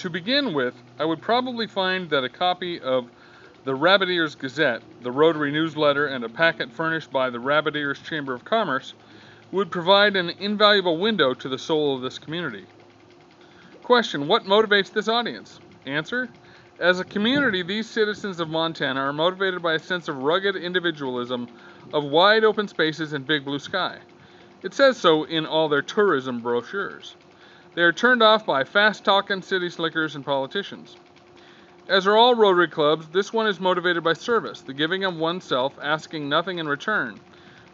To begin with, I would probably find that a copy of the Rabbit Ears Gazette, the Rotary newsletter, and a packet furnished by the Rabbit Ears Chamber of Commerce would provide an invaluable window to the soul of this community. Question: what motivates this audience? Answer: as a community, these citizens of Montana are motivated by a sense of rugged individualism, of wide open spaces and big blue sky. It says so in all their tourism brochures. They are turned off by fast-talking city slickers and politicians. As are all Rotary clubs, this one is motivated by service, the giving of oneself, asking nothing in return.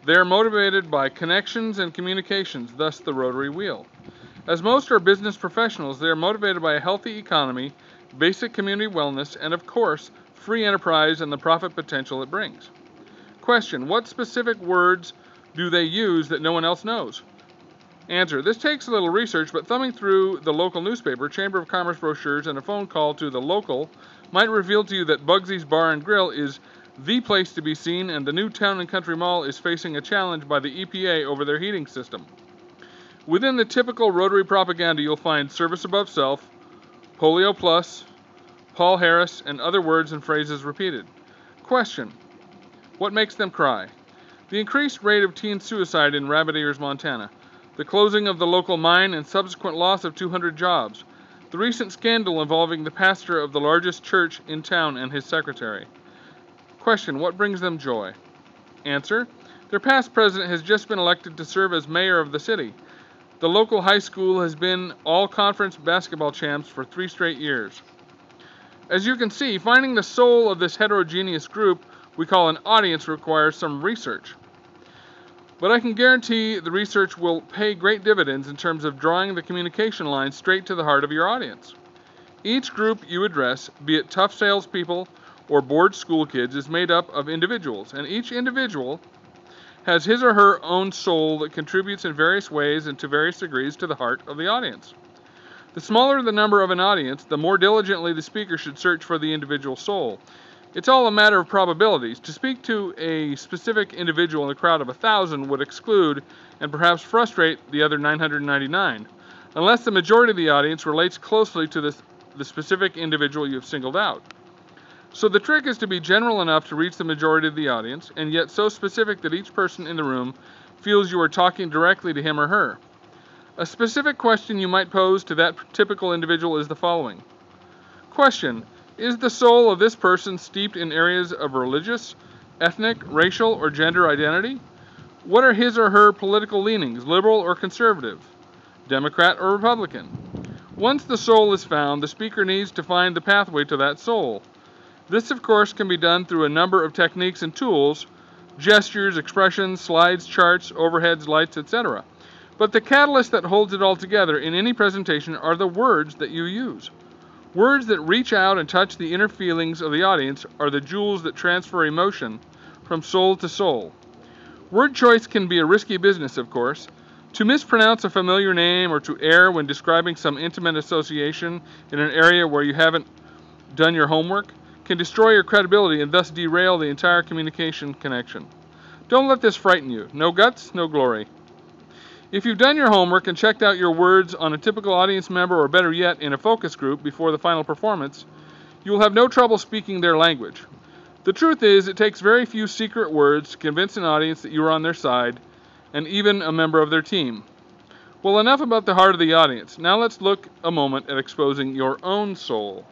They are motivated by connections and communications, thus the Rotary wheel. As most are business professionals, they are motivated by a healthy economy, basic community wellness, and of course, free enterprise and the profit potential it brings. Question: what specific words do they use that no one else knows? Answer: this takes a little research, but thumbing through the local newspaper, Chamber of Commerce brochures, and a phone call to the local might reveal to you that Bugsy's Bar and Grill is the place to be seen, and the new Town and Country Mall is facing a challenge by the EPA over their heating system. Within the typical Rotary propaganda, you'll find service above self, polio plus, Paul Harris, and other words and phrases repeated. Question: what makes them cry? The increased rate of teen suicide in Rabbit Ears, Montana. The closing of the local mine and subsequent loss of 200 jobs. The recent scandal involving the pastor of the largest church in town and his secretary. Question: what brings them joy? Answer: their past president has just been elected to serve as mayor of the city. The local high school has been all-conference basketball champs for 3 straight years. As you can see, finding the soul of this heterogeneous group we call an audience requires some research. But I can guarantee the research will pay great dividends in terms of drawing the communication line straight to the heart of your audience. Each group you address, be it tough salespeople or bored school kids, is made up of individuals, and each individual has his or her own soul that contributes in various ways and to various degrees to the heart of the audience. The smaller the number of an audience, the more diligently the speaker should search for the individual soul. It's all a matter of probabilities. To speak to a specific individual in a crowd of 1,000 would exclude and perhaps frustrate the other 999, unless the majority of the audience relates closely to the specific individual you have singled out. So the trick is to be general enough to reach the majority of the audience, and yet so specific that each person in the room feels you are talking directly to him or her. A specific question you might pose to that typical individual is the following. Question: is the soul of this person steeped in areas of religious, ethnic, racial, or gender identity? What are his or her political leanings, liberal or conservative, Democrat or Republican? Once the soul is found, the speaker needs to find the pathway to that soul. This, of course, can be done through a number of techniques and tools, gestures, expressions, slides, charts, overheads, lights, etc. But the catalyst that holds it all together in any presentation are the words that you use. Words that reach out and touch the inner feelings of the audience are the jewels that transfer emotion from soul to soul. Word choice can be a risky business, of course. To mispronounce a familiar name or to err when describing some intimate association in an area where you haven't done your homework can destroy your credibility and thus derail the entire communication connection. Don't let this frighten you. No guts, no glory. If you've done your homework and checked out your words on a typical audience member, or better yet, in a focus group before the final performance, you will have no trouble speaking their language. The truth is, it takes very few secret words to convince an audience that you are on their side, and even a member of their team. Well, enough about the heart of the audience. Now let's look a moment at exposing your own soul.